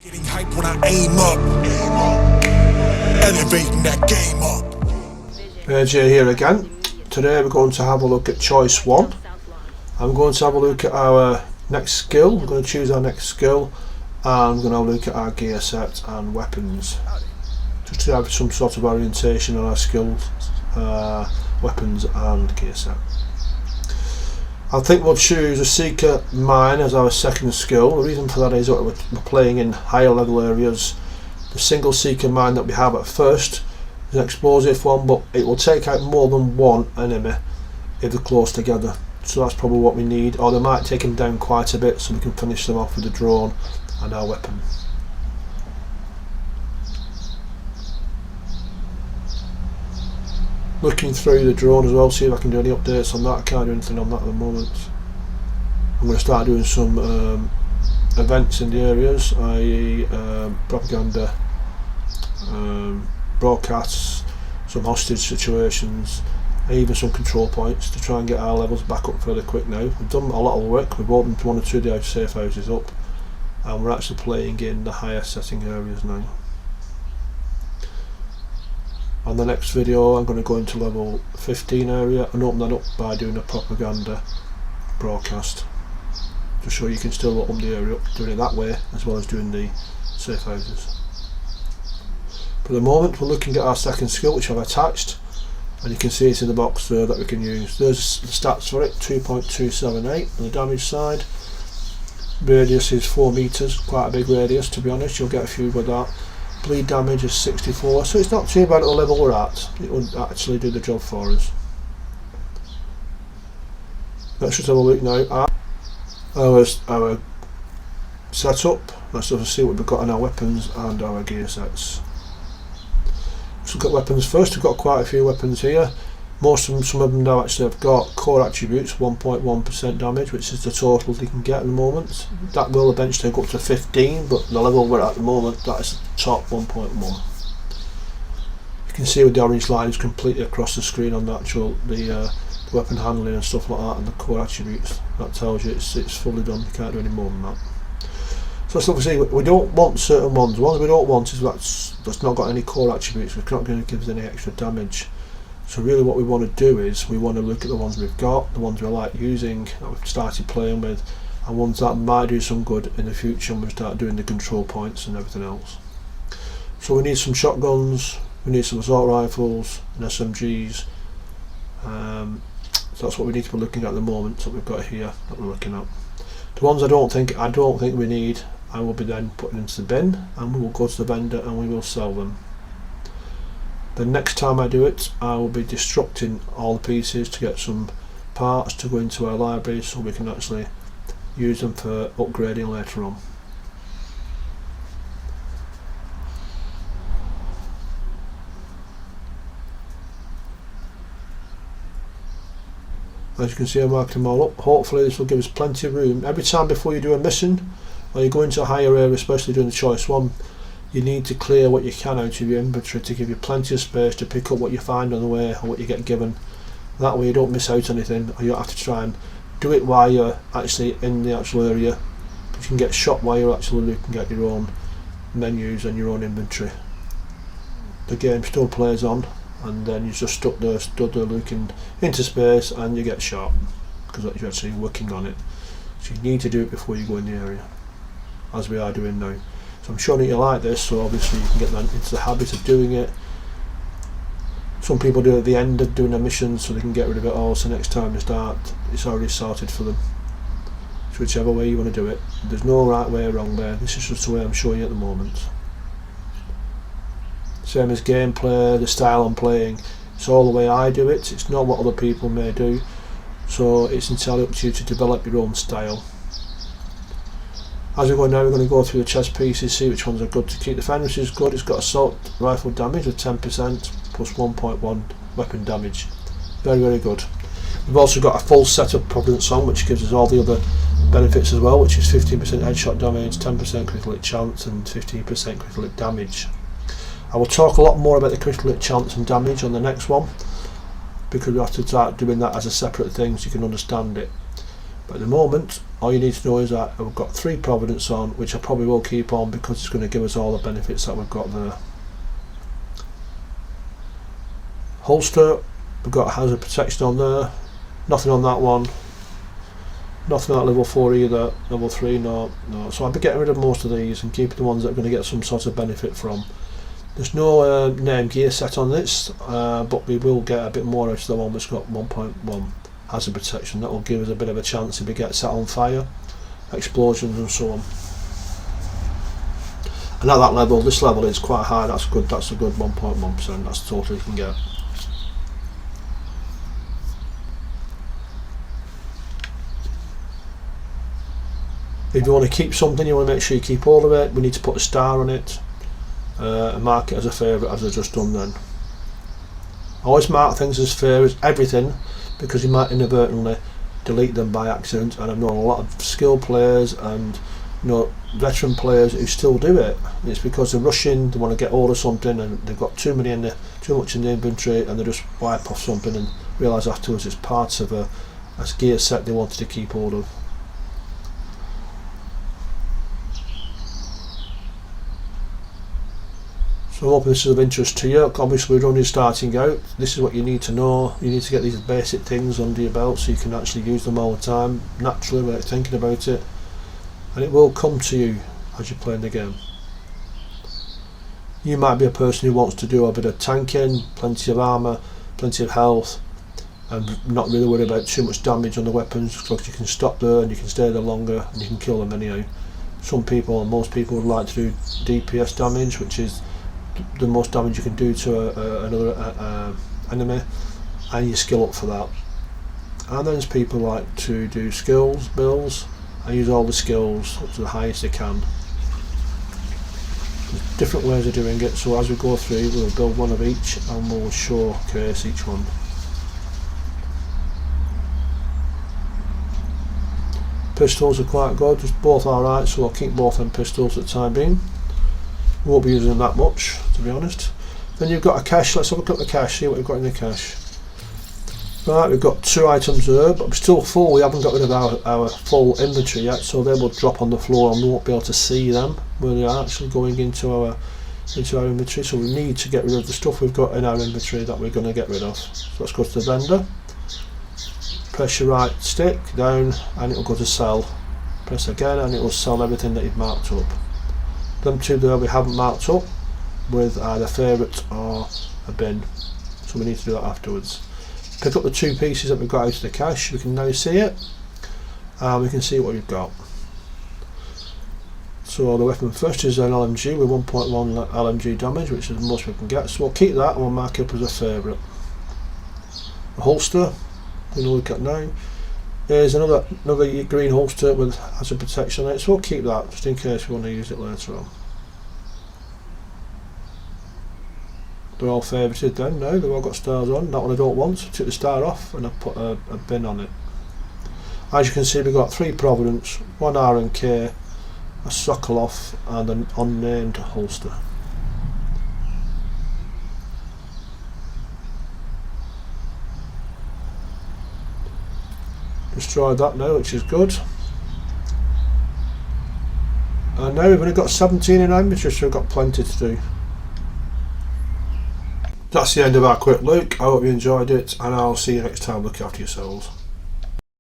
Getting hype when I aim up, elevating that game up. AJ here again. Today we're going to have a look at Choice 1. I'm going to have a look at our next skill. We're going to choose our next skill and we're going to have a look at our gear set and weapons. Just to have some sort of orientation on our skills, weapons and gear set. I think we'll choose a Seeker Mine as our second skill. The reason for that is that we're playing in higher level areas. The single Seeker Mine that we have at first is an explosive one, but it will take out more than one enemy if they're close together. So that's probably what we need, or they might take them down quite a bit so we can finish them off with the drone and our weapon. Looking through the drone as well, see if I can do any updates on that. I can't do anything on that at the moment. I'm going to start doing some events in the areas, i.e. propaganda, broadcasts, some hostage situations, and even some control points to try and get our levels back up fairly quick now. We've done a lot of work, we've opened one or two of the safe houses up, and we're actually playing in the higher setting areas now. On the next video I'm going to go into level 15 area and open that up by doing a propaganda broadcast to show you can still open the area up, doing it that way as well as doing the safe houses. For the moment we're looking at our second skill, which I've attached, and you can see it's in the box there that we can use. There's the stats for it, 2.278 on the damage side. Radius is 4 meters, quite a big radius to be honest, you'll get a few with that. Bleed damage is 64, so it's not too bad at the level we're at. It would actually do the job for us. Let's just have a look now at our setup. Let's have a see what we've got in our weapons and our gear sets. Let's look at weapons first. We've got quite a few weapons here. Some of them now actually have got core attributes, 1.1% damage, which is the total they can get at the moment. That will eventually go up to 15, but the level we're at the moment, that is the top 1.1. You can see with the orange line is completely across the screen on the actual the weapon handling and stuff like that, and the core attributes. That tells you it's fully done. You can't do any more than that. So let's see. We don't want certain ones. The ones we don't want is that's not got any core attributes. We're not going to give us any extra damage. So really what we want to do is we want to look at the ones we've got, the ones we like using, that we've started playing with, and ones that might do some good in the future when we start doing the control points and everything else. So we need some shotguns, we need some assault rifles and SMGs. So that's what we need to be looking at the moment, that we've got here that we're looking at. The ones I don't think we need, I will be then putting into the bin, and we will go to the vendor and we will sell them. The next time I do it, I will be destructing all the pieces to get some parts to go into our library so we can actually use them for upgrading later on. As you can see, I marked them all up. Hopefully this will give us plenty of room. Every time before you do a mission or you go into a higher area, especially doing the Choice 1, you need to clear what you can out of your inventory to give you plenty of space to pick up what you find on the way or what you get given. That way you don't miss out on anything, or you don't have to try and do it while you're actually in the actual area. You can get shot while you're actually looking at your own menus and your own inventory. The game still plays on, and then you're just stood there looking into space and you get shot because you're actually working on it. So you need to do it before you go in the area, as we are doing now. So I'm showing you like this, so obviously you can get into the habit of doing it. Some people do it at the end of doing a mission so they can get rid of it all, so next time they start it's already sorted for them. So whichever way you want to do it, there's no right way or wrong there. This is just the way I'm showing you at the moment. Same as gameplay, the style I'm playing, it's all the way I do it, it's not what other people may do, so it's entirely up to you to develop your own style. As we go now, we're going to go through the chest pieces, see which ones are good to keep. The fence is good, it's got assault rifle damage with 10% plus 1.1 weapon damage. Very, very good. We've also got a full set of Providence on, which gives us all the other benefits as well, which is 15% headshot damage, 10% critical hit chance and 15% critical hit damage. I will talk a lot more about the critical hit chance and damage on the next one, because we have to start doing that as a separate thing so you can understand it. But at the moment, all you need to know is that we've got 3 Providence on, which I probably will keep on because it's going to give us all the benefits that we've got there. Holster, we've got hazard protection on there, nothing on that one, nothing at level 4 either, level 3 no. So I'll be getting rid of most of these and keeping the ones that are going to get some sort of benefit from. There's no name gear set on this, but we will get a bit more out of the one which got 1.1 hazard protection. That will give us a bit of a chance if we get set on fire, explosions and so on. And at that level, this level is quite high, that's good, that's a good 1.1%, that's the total you can get. If you want to keep something, you want to make sure you keep all of it. We need to put a star on it and mark it as a favourite, as I've just done then. I always mark things as favourites, everything, because you might inadvertently delete them by accident, and I've known a lot of skilled players and veteran players who still do it. It's because they're rushing, they want to get hold of something and they've got too much in the inventory, and they just wipe off something and realise afterwards it's parts of a gear set they wanted to keep hold of. So I'm hoping this is of interest to you. Obviously we're only starting out. This is what you need to know. You need to get these basic things under your belt so you can actually use them all the time, naturally, without thinking about it. And it will come to you as you're playing the game. You might be a person who wants to do a bit of tanking, plenty of armour, plenty of health, and not really worry about too much damage on the weapons, because you can stop there and you can stay there longer and you can kill them anyhow. Some people, and most people, would like to do DPS damage, which is the most damage you can do to another enemy, and you skill up for that. And then there's people who like to do skills builds and use all the skills up to the highest they can. There's different ways of doing it, so as we go through we'll build one of each and we'll showcase each one. Pistols are quite good, just both alright, so I'll keep both them pistols at the time being. Won't be using them that much, to be honest. Then you've got a cache. Let's have a look at the cache, see what we've got in the cache. Right, we've got 2 items there, but we're still full. We haven't got rid of our full inventory yet, so they will drop on the floor and we won't be able to see them when they are actually going into our inventory. So we need to get rid of the stuff we've got in our inventory that we're going to get rid of. So let's go to the vendor. Press your right stick down and it will go to sell. Press again and it will sell everything that you've marked up. Them 2 there we haven't marked up with either favourite or a bin, so we need to do that afterwards. Pick up the 2 pieces that we've got out of the cache. We can now see it and we can see what we've got. So the weapon first is an LMG with 1.1 LMG damage, which is the most we can get, so we'll keep that and we'll mark it up as a favourite. A holster, we're going to look at now. Here's another green holster with hazard protection on it, so we'll keep that just in case we want to use it later on. They're all favorited then now, they've all got stars on. That one I don't want, so I took the star off and I put a bin on it. As you can see, we've got 3 Providence, 1 R&K, a Sokolov and an unnamed holster. Destroyed that now, which is good. And now we've only got 17 in our inventory, so we've got plenty to do. That's the end of our quick look. I hope you enjoyed it, and I'll see you next time. Look after yourselves.